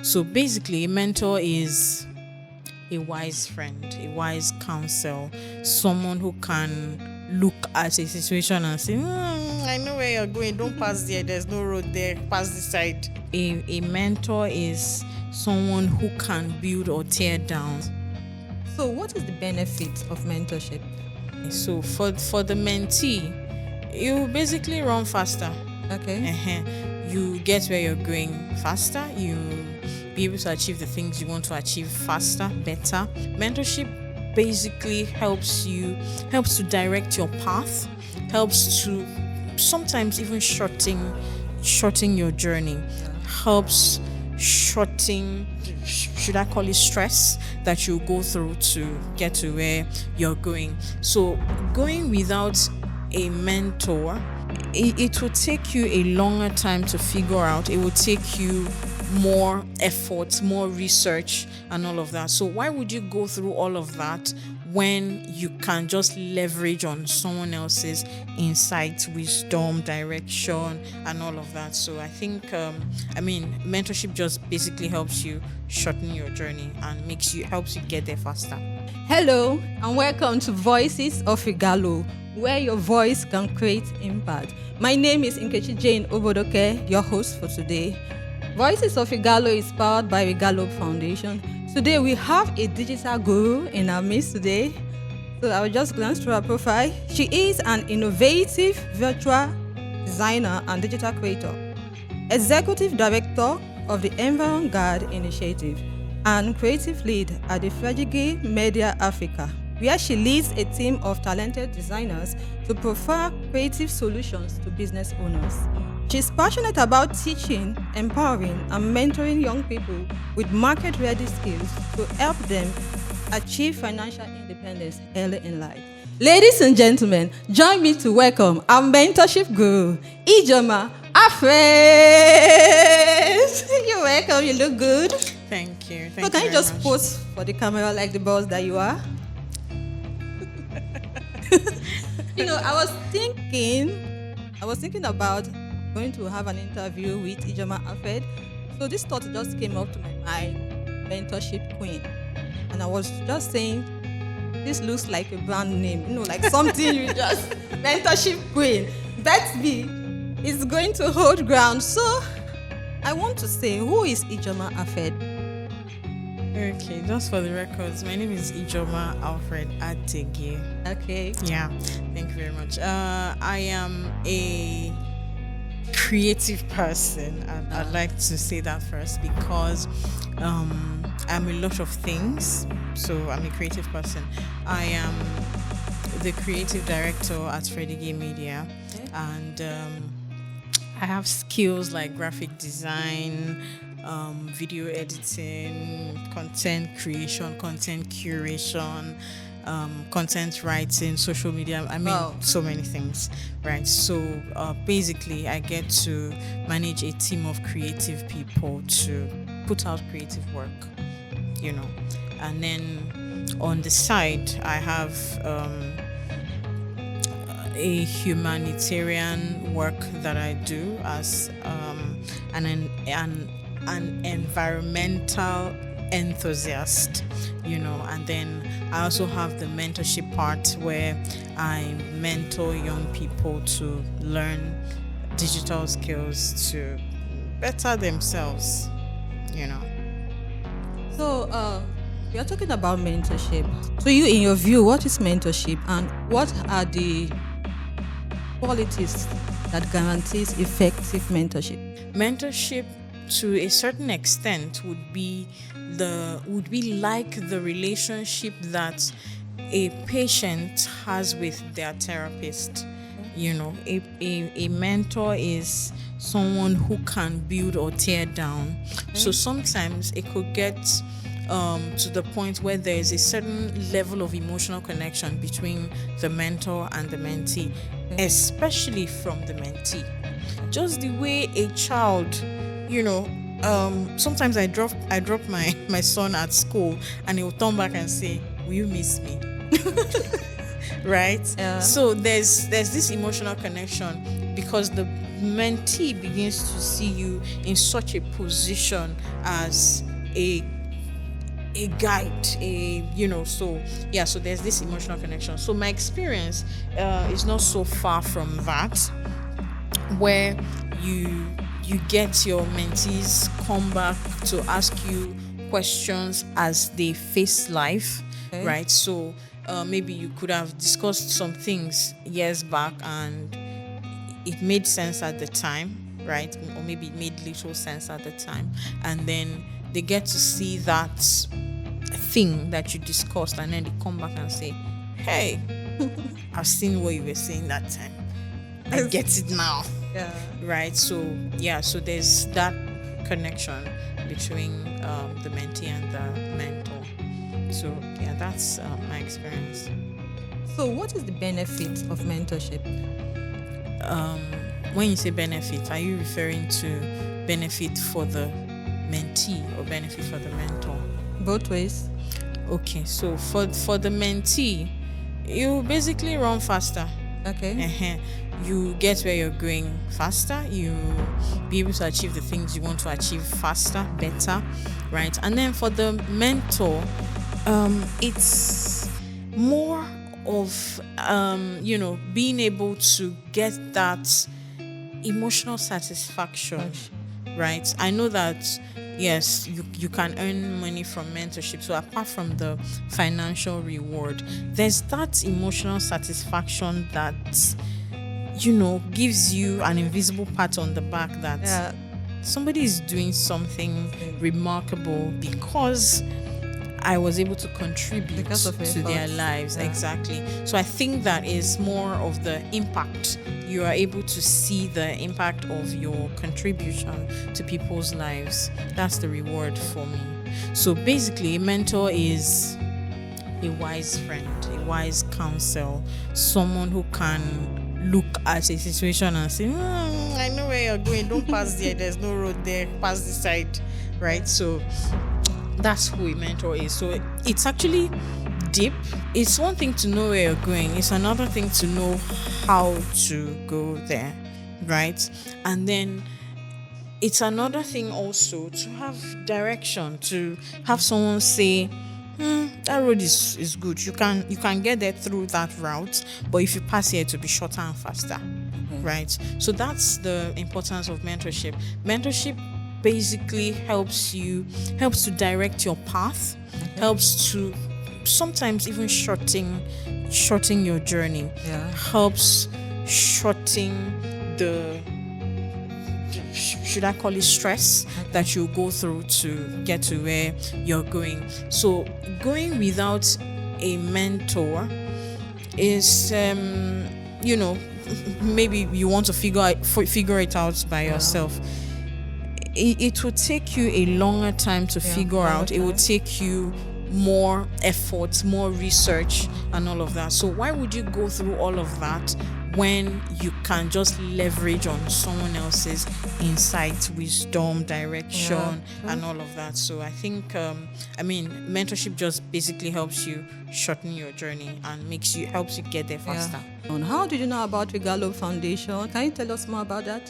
So basically, a mentor is a wise friend, a wise counsel, someone who can look at a situation and say, I know where you're going, don't pass there, there's no road there, pass this side. A mentor is someone who can build or tear down. So what is the benefit of mentorship? So for the mentee, you basically run faster. Okay. You get where you're going faster. You be able to achieve the things you want to achieve faster, better. Mentorship basically helps to direct your path, helps to sometimes even shorten your journey, helps shorten, should I call it, stress that you go through to get to where you're going. So going without a mentor, it will take you a longer time to figure out. It will take you more effort, more research, and all of that. So why would you go through all of that when you can just leverage on someone else's insight, wisdom, direction, and all of that? So I think, mentorship just basically helps you shorten your journey and helps you get there faster. Hello and welcome to Voices of Igalo, where your voice can create impact. My name is Nkechi Jane Obodoke, your host for today. Voices of Igalo is powered by Igalo Foundation. Today we have a digital guru in our midst today. So I will just glance through her profile. She is an innovative virtual designer and digital creator, executive director of the Environ Guard Initiative, and creative lead at the Alfred-Ategie Media Africa, where she leads a team of talented designers to provide creative solutions to business owners. She's passionate about teaching, empowering, and mentoring young people with market-ready skills to help them achieve financial independence early in life. Ladies and gentlemen, join me to welcome our mentorship guru, Ijeoma. Alfred! You're welcome, you look good. Thank you. So can you just pose for the camera like the boss that you are? I was thinking about going to have an interview with Ijeoma Alfred. So this thought just came up to my mind, mentorship queen. And I was just saying, this looks like a brand name, like something you just, mentorship queen. Betsby is going to hold ground. So I want to say, who is Ijeoma Alfred? Okay, just for the records, my name is Ijeoma Alfred-Ategie. Okay. Yeah, thank you very much. I am a creative person, and I'd like to say that first because I'm a lot of things. So I'm a creative person. I am the creative director at Alfred-Ategie Media, and I have skills like graphic design, video editing, content creation, content curation, content writing, social media. So many things, right? So basically, I get to manage a team of creative people to put out creative work, and then on the side, I have a humanitarian work that I do as an environmental enthusiast, and then I also have the mentorship part where I mentor young people to learn digital skills to better themselves. So we are talking about mentorship. So you, in your view, what is mentorship and what are the qualities that guarantees effective mentorship? Mentorship, to a certain extent, would be like the relationship that a patient has with their therapist. A mentor is someone who can build or tear down. So sometimes it could get to the point where there is a certain level of emotional connection between the mentor and the mentee, especially from the mentee. Just the way a child, sometimes I drop my son at school and he will turn back and say, "Will you miss me?" right? Yeah. So there's this emotional connection because the mentee begins to see you in such a position as a guide, so there's this emotional connection. So my experience is not so far from that, where you get your mentees come back to ask you questions as they face life. Okay. Right? So maybe you could have discussed some things years back and it made sense at the time, right? Or maybe it made little sense at the time, and then they get to see that thing that you discussed, and then they come back and say, hey, I've seen what you were saying that time, I get it now. Yeah. Right? So there's that connection between the mentee and the mentor. So yeah, that's my experience. So what is the benefit of mentorship? When you say benefit, are you referring to benefit for the mentee or benefit for the mentor? Both ways. Okay, so for the mentee, you basically run faster. Okay. You get where you're going faster. You be able to achieve the things you want to achieve faster, better, right? And then for the mentor, it's more of being able to get that emotional satisfaction, right? I know that yes, you can earn money from mentorship. So apart from the financial reward, there's that emotional satisfaction that gives you an invisible pat on the back that somebody is doing something remarkable because I was able to contribute to their lives. Yeah. Exactly. So I think that is more of the impact. You are able to see the impact of your contribution to people's lives. That's the reward for me. So basically, a mentor is a wise friend, a wise counsel, someone who can look at a situation and say, I know where you're going. Don't pass there. There's no road there. Pass this side. Right? So that's who a mentor is. So it's actually deep. It's one thing to know where you're going. It's another thing to know how to go there. Right? And then it's another thing also to have direction, to have someone say, that road is good. You can get there through that route, but if you pass here, it will be shorter and faster. Right? So that's the importance of mentorship. Mentorship basically helps to direct your path, helps to sometimes even shorten your journey, helps shorten the, should I call it, stress that you go through to get to where you're going. So going without a mentor is maybe you want to figure it out by yourself. It will take you a longer time to figure out. It will take you more effort, more research, and all of that. So why would you go through all of that when you can just leverage on someone else's insight, wisdom, direction, and all of that? So I think, mentorship just basically helps you shorten your journey and helps you get there faster. And how did you know about Regalo Foundation? Can you tell us more about that?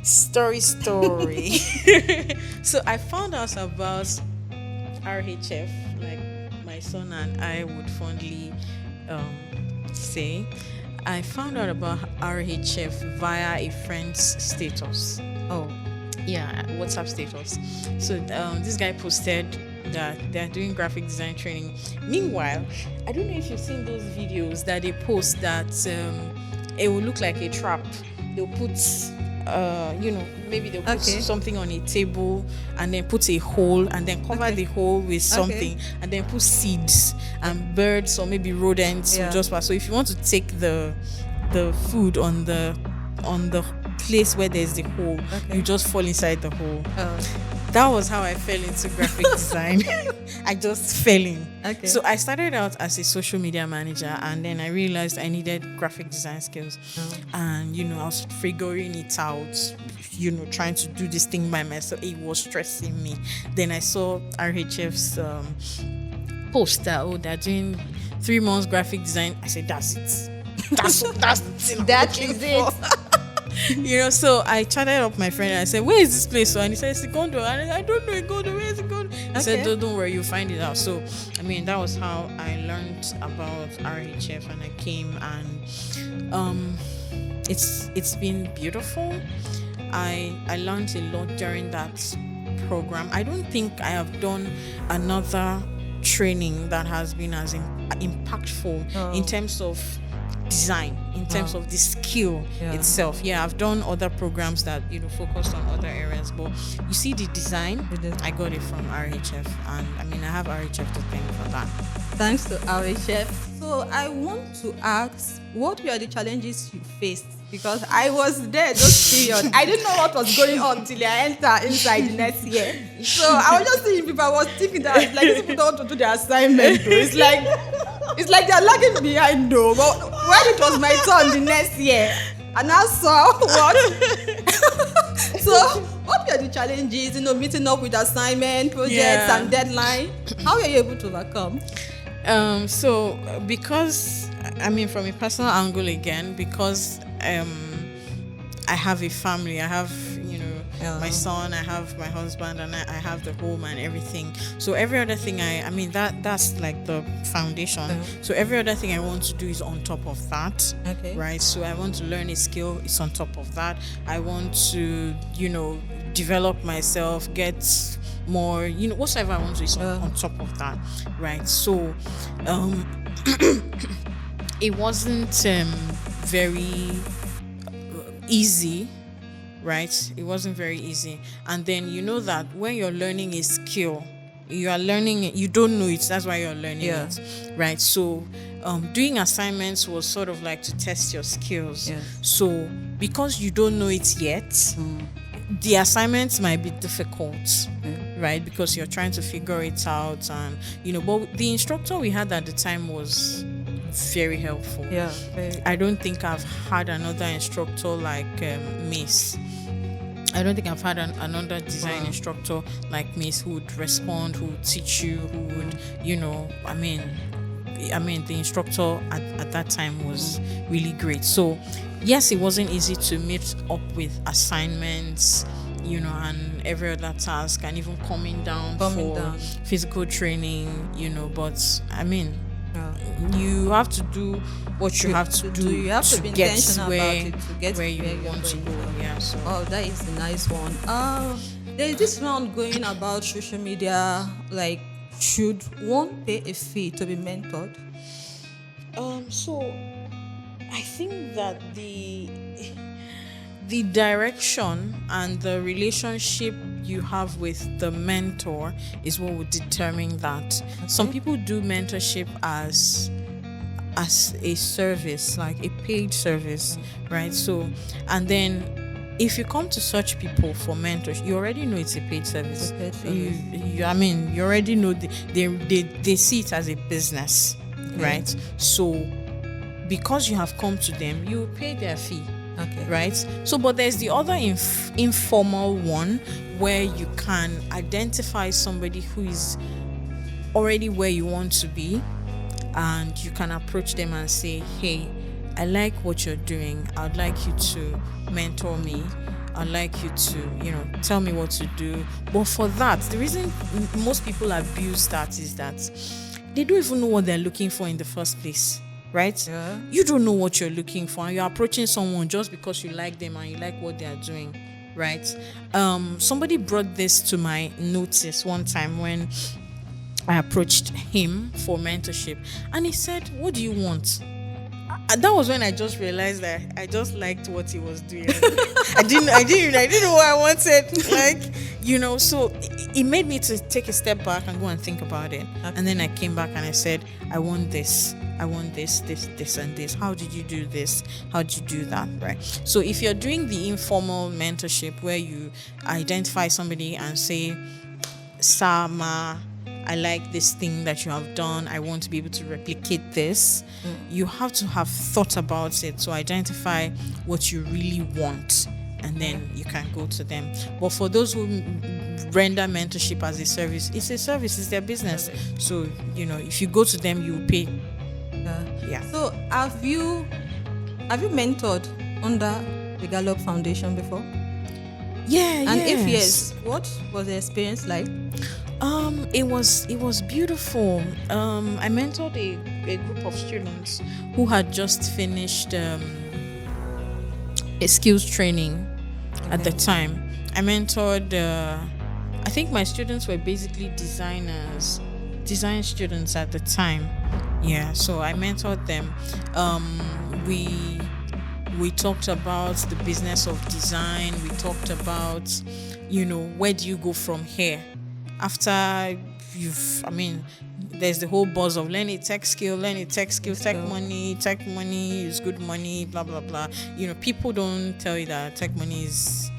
Story. So I found out about RHF, like my son and I would fondly say. I found out about RHF via a friend's status. Oh, yeah, WhatsApp status. So this guy posted that they're doing graphic design training. Meanwhile, I don't know if you've seen those videos that they post that it will look like a trap. They'll put maybe they'll put something on a table and then put a hole and then cover the hole with something and then put seeds and birds or maybe rodents will just pass. So if you want to take the food on the place where there's the hole, you just fall inside the hole. That was how I fell into graphic design. I just fell in. So I started out as a social media manager, and then I realized I needed graphic design skills. And, I was figuring it out, trying to do this thing by myself. It was stressing me. Then I saw RHF's post that, oh, they're doing 3 months graphic design. I said, that's it. That's the thing I'm That looking is it. for. So I chatted up my friend and I said, where is this place? So, and he said, Secondo. And I don't know Secondo. Where is Secondo? He said, don't worry, you'll find it out. So, that was how I learned about RHF, and I came, and it's been beautiful. I learned a lot during that program. I don't think I have done another training that has been as impactful in terms of design, in terms of the skill itself. I've done other programs that focused on other areas, but you see the design, I got it from RHF, and I have RHF to thank for that. Thanks to RHF. So I want to ask, what were the challenges you faced? Because I was there those period. I didn't know what was going on till I entered inside the next year. So I was just seeing people. I was thinking that these people don't want to do their assignment. Though. It's like they're lagging behind though. But when it was my turn the next year, and I saw what. So what were the challenges? Meeting up with assignment, projects, and deadline. How were you able to overcome? So because from a personal angle again, because I have a family, I have my son, I have my husband, and I have the home and everything. So every other thing that's like the foundation. So every other thing I want to do is on top of that. Right? So I want to learn a skill, it's on top of that. I want to develop myself, get more, whatsoever I want to is on top of that. Right? So it wasn't very easy, right? It wasn't very easy. And then that when you're learning a skill, you are learning it, you don't know it, that's why you're learning it, right? So doing assignments was sort of like to test your skills. So because you don't know it yet, the assignments might be difficult, right? Because you're trying to figure it out, and but the instructor we had at the time was very helpful. I don't think I've had another instructor like Miss. I don't think I've had another design instructor like Miss who would respond, who would teach you, who would, the instructor at that time was really great. So yes, it wasn't easy to meet up with assignments, and every other task, and even coming down for physical training, but you have to do what you have to do. You have to be intentional about it to get where you want to go. So. Oh, that is a nice one. There's this round going about social media, like, should one pay a fee to be mentored? So I think that the direction and the relationship you have with the mentor is what would determine that. Some people do mentorship as a service, like a paid service, right? So, and then if you come to such people for mentorship, you already know it's a paid service. You already know they see it as a business, right? So because you have come to them, you pay their fee. Right? So, but there's the other informal one where you can identify somebody who is already where you want to be, and you can approach them and say, hey, I like what you're doing. I'd like you to mentor me. I'd like you to, tell me what to do. But for that, the reason most people abuse that is that they don't even know what they're looking for in the first place. Right? You don't know what you're looking for, and you're approaching someone just because you like them and you like what they are doing, right? Somebody brought this to my notice one time when I approached him for mentorship, and he said, what do you want? That was when I just realized that I just liked what he was doing. I didn't know what I wanted. So it made me to take a step back and go and think about it. And then I came back and I said, I want this, this, and this. How did you do this? How did you do that? Right? So if you're doing the informal mentorship where you identify somebody and say, Sama, I like this thing that you have done. I want to be able to replicate this. You have to have thought about it to identify what you really want and then you can go to them. But for those who render mentorship as a service, it's a service, it's their business. So, if you go to them, you pay. Yeah. So have you mentored under the Gallup Foundation before? Yeah. And if yes, what was the experience like? It was beautiful. I mentored a group of students who had just finished a skills training at the time. I mentored. I think my students were basically design students at the time. Yeah, so I mentored them. We talked about the business of design. We talked about, where do you go from here? After there's the whole buzz of learn a tech skill, tech money is good money, blah, blah, blah. People don't tell you that tech money is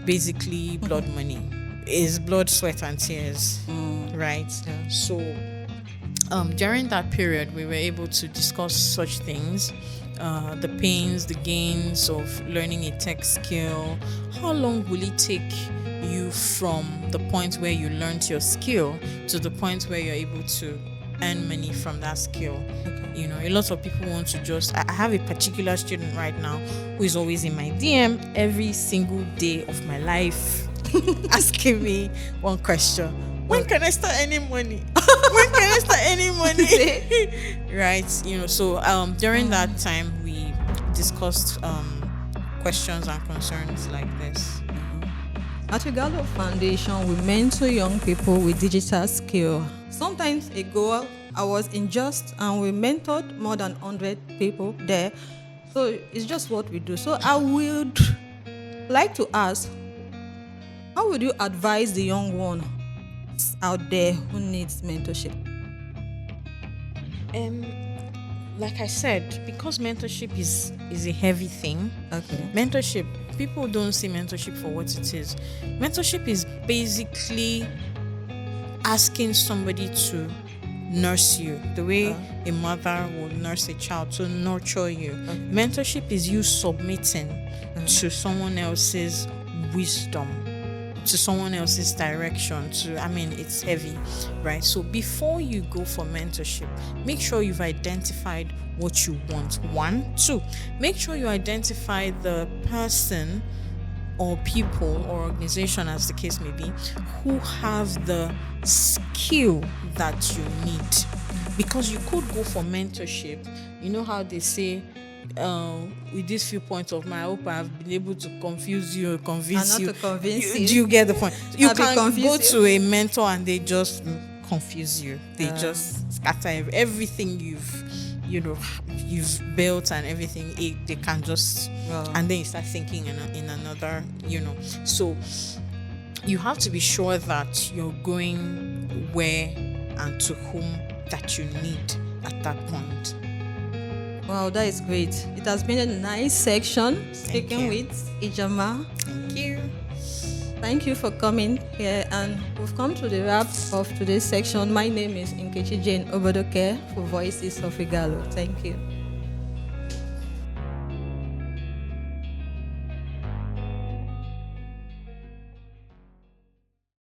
basically blood money. It's blood, sweat, and tears, right? Yeah. So during that period, we were able to discuss such things. The pains, the gains of learning a tech skill. How long will it take you from the point where you learned your skill to the point where you're able to earn money from that skill? Okay. A lot of people want to I have a particular student right now who is always in my DM every single day of my life asking me one question. When can I start earning money? When can I start earning money? Right. So during that time we discussed questions and concerns like this. At the Gallup Foundation, we mentor young people with digital skill. Sometimes ago, I was in Just and we mentored more than 100 people there. So it's just what we do. So I would like to ask, how would you advise the young one out there who needs mentorship? Like I said, because mentorship is a heavy thing. Okay. Mentorship, people don't see mentorship for what it is. Mentorship is basically asking somebody to nurse you the way a mother would nurse a child, to nurture you. Okay. Mentorship is you submitting to someone else's wisdom, to someone else's direction, it's heavy, right? So before you go for mentorship, make sure you've identified what you want. 1, 2, make sure you identify the person or people or organization, as the case may be, who have the skill that you need. Because you could go for mentorship, you know how they say, with these few points of mine, I hope I have been able to confuse you or convince you. To convince you. Do you get the point? You can go to a mentor and they just confuse you. They just scatter everything you've built and everything. They can just and then you start thinking in another. So you have to be sure that you're going where and to whom that you need at that point. Wow, that is great. It has been a nice section speaking with Ijeoma. Thank you. Thank you for coming here, and we've come to the wrap of today's section. My name is Nkechi Jane Obodoke for Voices of Igalo. Thank you.